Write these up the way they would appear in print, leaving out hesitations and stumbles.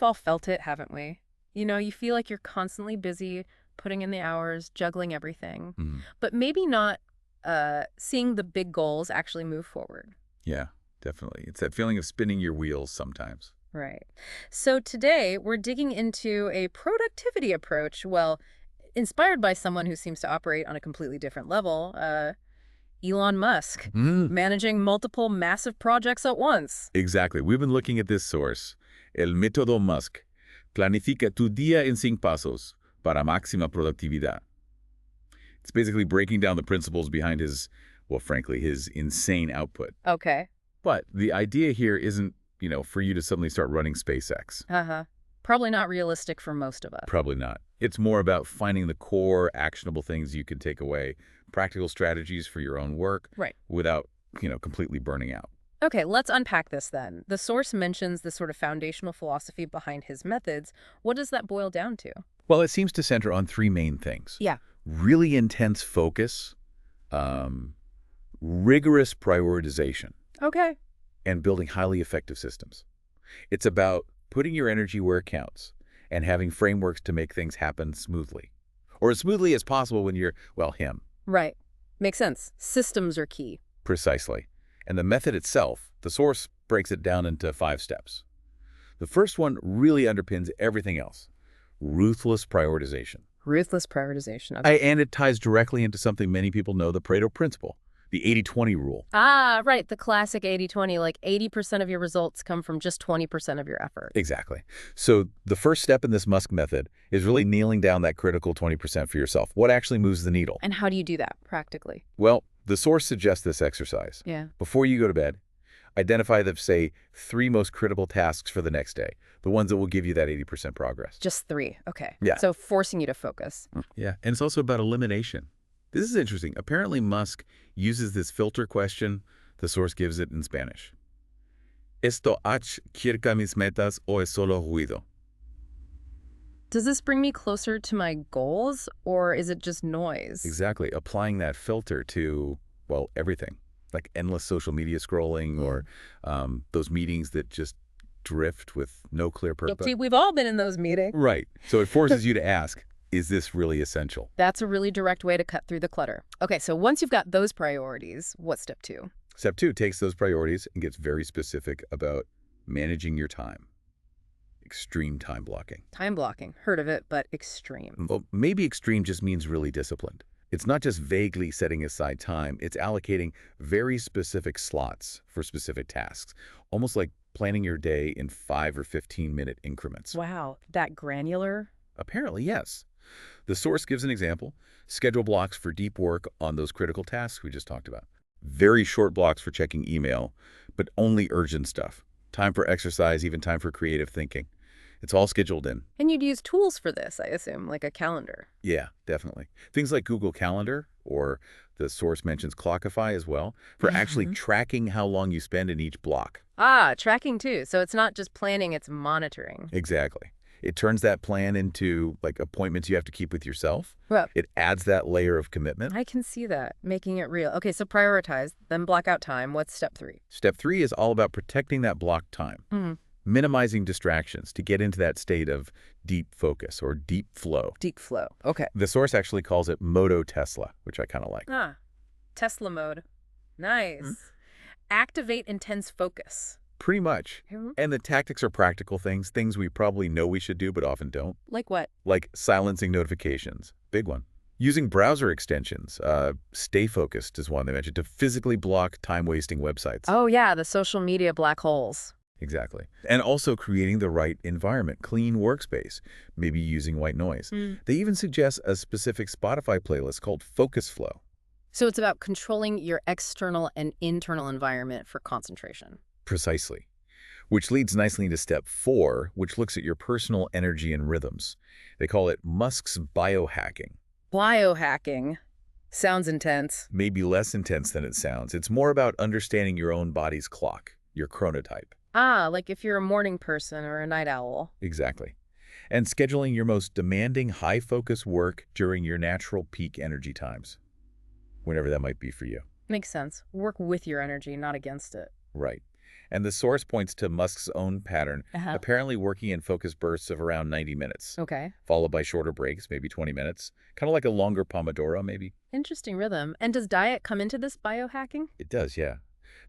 we've all felt it, haven't we? You know, you feel like you're constantly busy, putting in the hours, juggling everything, but maybe not seeing the big goals actually move forward. Yeah, definitely. It's that feeling of spinning your wheels sometimes. Right. So today we're digging into a productivity approach, well, inspired by someone who seems to operate on a completely different level, Elon Musk, managing multiple massive projects at once. Exactly. We've been looking at this source, El Método Musk. Planifica tu día en 5 pasos para máxima productividad. It's basically breaking down the principles behind his, well, frankly, his insane output. Okay. But the idea here isn't, for you to suddenly start running SpaceX. Probably not realistic for most of us. Probably not. It's more about finding the core actionable things you can take away, practical strategies for your own work, Right. without, completely burning out. Okay, let's unpack this then. The source mentions the sort of foundational philosophy behind his methods. What does that boil down to? Well, it seems to center on 3 main things. Yeah. Really intense focus, rigorous prioritization, Okay. and building highly effective systems. It's about putting your energy where it counts and having frameworks to make things happen smoothly. Or as smoothly as possible when you're, well, him. Right. Makes sense. Systems are key. Precisely. And the method itself, the source breaks it down into 5 steps. The first one really underpins everything else. Ruthless prioritization. Ruthless prioritization. Okay. And it ties directly into something many people know, the Pareto principle, the 80-20 rule. Ah, right. The classic 80-20, like 80% of your results come from just 20% of your effort. Exactly. So the first step in this Musk method is really nailing down that critical 20% for yourself. What actually moves the needle? And how do you do that practically? Well, the source suggests this exercise. Yeah. Before you go to bed, identify the, say, 3 most critical tasks for the next day, the ones that will give you that 80% progress. Just 3. Okay. Yeah. So forcing you to focus. Yeah, and it's also about elimination. This is interesting. Apparently, Musk uses this filter question. The source gives it in Spanish. ¿Esto acerca mis metas o es solo ruido? Does this bring me closer to my goals, or is it just noise? Exactly. Applying that filter to, well, everything. Like endless social media scrolling or those meetings that just drift with no clear purpose. See, we've all been in those meetings. Right. So it forces you to ask, is this really essential? That's a really direct way to cut through the clutter. Okay, so once you've got those priorities, what's step 2? Step 2 takes those priorities and gets very specific about managing your time. Extreme time blocking. Time blocking. Heard of it, but extreme. Well, maybe extreme just means really disciplined. It's not just vaguely setting aside time, it's allocating very specific slots for specific tasks, almost like planning your day in 5 or 15-minute increments. Wow, that granular? Apparently, yes. The source gives an example. Schedule blocks for deep work on those critical tasks we just talked about. Very short blocks for checking email, but only urgent stuff. Time for exercise, even time for creative thinking. It's all scheduled in. And you'd use tools for this, I assume, like a calendar. Yeah, definitely. Things like Google Calendar, or the source mentions Clockify as well, for actually tracking how long you spend in each block. Ah, tracking too. So it's not just planning, it's monitoring. Exactly. It turns that plan into like appointments you have to keep with yourself. Well, It adds that layer of commitment. I can see that, making it real. Okay, so prioritize, then block out time. What's step 3? Step 3 is all about protecting that blocked time. Minimizing distractions to get into that state of deep focus or deep flow. Deep flow. Okay. The source actually calls it Moto Tesla, which I kind of like. Ah, Tesla mode. Nice. Activate intense focus. Pretty much. Mhm. And the tactics are practical things we probably know we should do but often don't. Like what? Like silencing notifications. Big one. Using browser extensions. Stay Focused is one they mentioned, to physically block time-wasting websites. Oh, yeah, the social media black holes. Exactly. And also creating the right environment, clean workspace, maybe using white noise. They even suggest a specific Spotify playlist called Focus Flow. So it's about controlling your external and internal environment for concentration. Precisely. Which leads nicely into step 4, which looks at your personal energy and rhythms. They call it Musk's biohacking. Biohacking. Sounds intense. Maybe less intense than it sounds. It's more about understanding your own body's clock, your chronotype. Ah, like if you're a morning person or a night owl. Exactly. And scheduling your most demanding, high-focus work during your natural peak energy times, whenever that might be for you. Makes sense. Work with your energy, not against it. Right. And the source points to Musk's own pattern, Uh-huh. apparently working in focus bursts of around 90 minutes, Okay. followed by shorter breaks, maybe 20 minutes, kind of like a longer Pomodoro, maybe. Interesting rhythm. And does diet come into this biohacking? It does, yeah.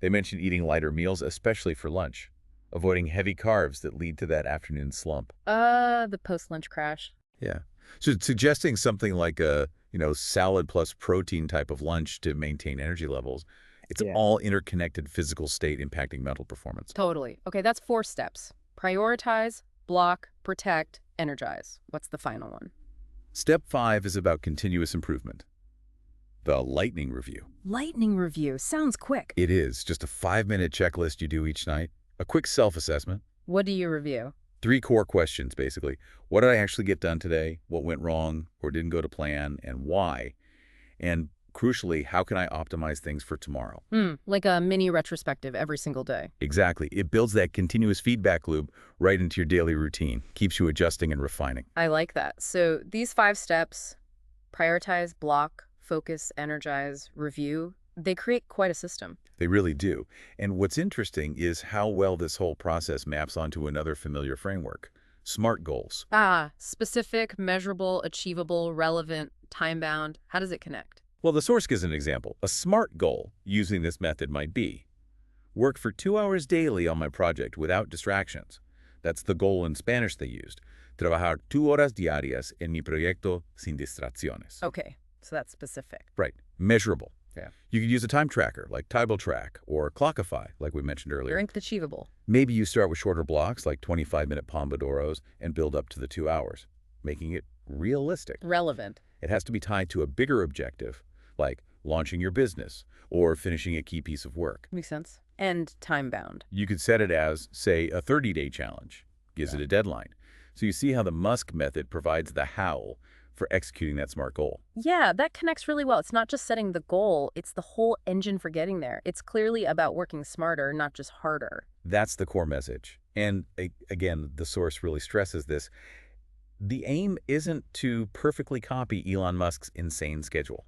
They mention eating lighter meals, especially for lunch, avoiding heavy carbs that lead to that afternoon slump. The post-lunch crash. Yeah. So suggesting something like a, salad plus protein type of lunch to maintain energy levels, it's Yeah. all interconnected physical state impacting mental performance. Totally. Okay, that's 4 steps. Prioritize, block, protect, energize. What's the final one? Step 5 is about continuous improvement. The lightning review. Lightning review. Sounds quick. It is just a 5-minute checklist you do each night, a quick self-assessment, What do you review? 3 core questions, basically. What did I actually get done today? What went wrong or didn't go to plan, and why? And crucially, how can I optimize things for tomorrow? Like a mini retrospective every single day. Exactly. It builds that continuous feedback loop right into your daily routine, keeps you adjusting and refining. I like that. So these 5 steps, prioritize, block, focus, energize, review, they create quite a system. They really do. And what's interesting is how well this whole process maps onto another familiar framework, SMART goals. Specific, measurable, achievable, relevant, time-bound. How does it connect? Well, the source gives an example. A SMART goal using this method might be, work for 2 hours daily on my project without distractions. That's the goal in Spanish they used. Trabajar 2 horas diarias en mi proyecto sin distracciones. Okay, so that's specific. Right. Measurable. Yeah. You could use a time tracker like Tidal Track or Clockify, like we mentioned earlier. Ranked achievable. Maybe you start with shorter blocks like 25-minute Pomodoros and build up to the 2 hours, making it realistic. Relevant. It has to be tied to a bigger objective, like launching your business or finishing a key piece of work. Makes sense. And time-bound. You could set it as, say, a 30-day challenge, gives it a deadline. So you see how the Musk method provides the how for executing that SMART goal. Yeah, that connects really well. It's not just setting the goal, it's the whole engine for getting there. It's clearly about working smarter, not just harder. That's the core message. And again, the source really stresses this. The aim isn't to perfectly copy Elon Musk's insane schedule.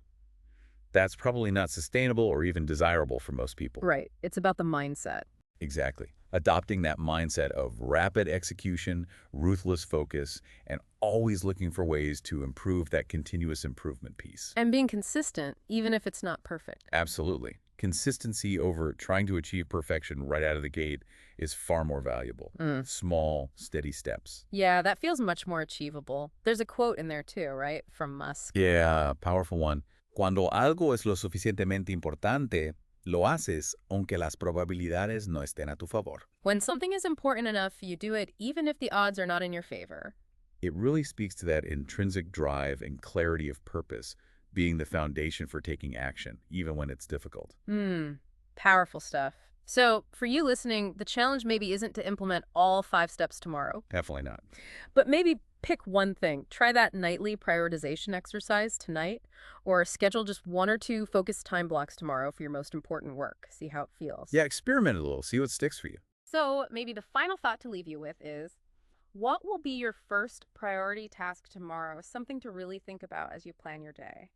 That's probably not sustainable or even desirable for most people. Right. It's about the mindset. Exactly. Adopting that mindset of rapid execution, ruthless focus, and always looking for ways to improve that continuous improvement piece. And being consistent, even if it's not perfect. Absolutely. Consistency over trying to achieve perfection right out of the gate is far more valuable. Small, steady steps. Yeah, that feels much more achievable. There's a quote in there too, right? From Musk. Yeah, powerful one. Cuando algo es lo suficientemente importante, lo haces aunque las probabilidades no estén a tu favor. When something is important enough, you do it even if the odds are not in your favor. It really speaks to that intrinsic drive and clarity of purpose being the foundation for taking action, even when it's difficult. Powerful stuff. So, for you listening, the challenge maybe isn't to implement all 5 steps tomorrow, Definitely not. but maybe pick one thing. Try that nightly prioritization exercise tonight, or schedule just 1 or 2 focused time blocks tomorrow for your most important work. See how it feels. Yeah, experiment a little, see what sticks for you. So, maybe the final thought to leave you with is, what will be your first priority task tomorrow? Something to really think about as you plan your day.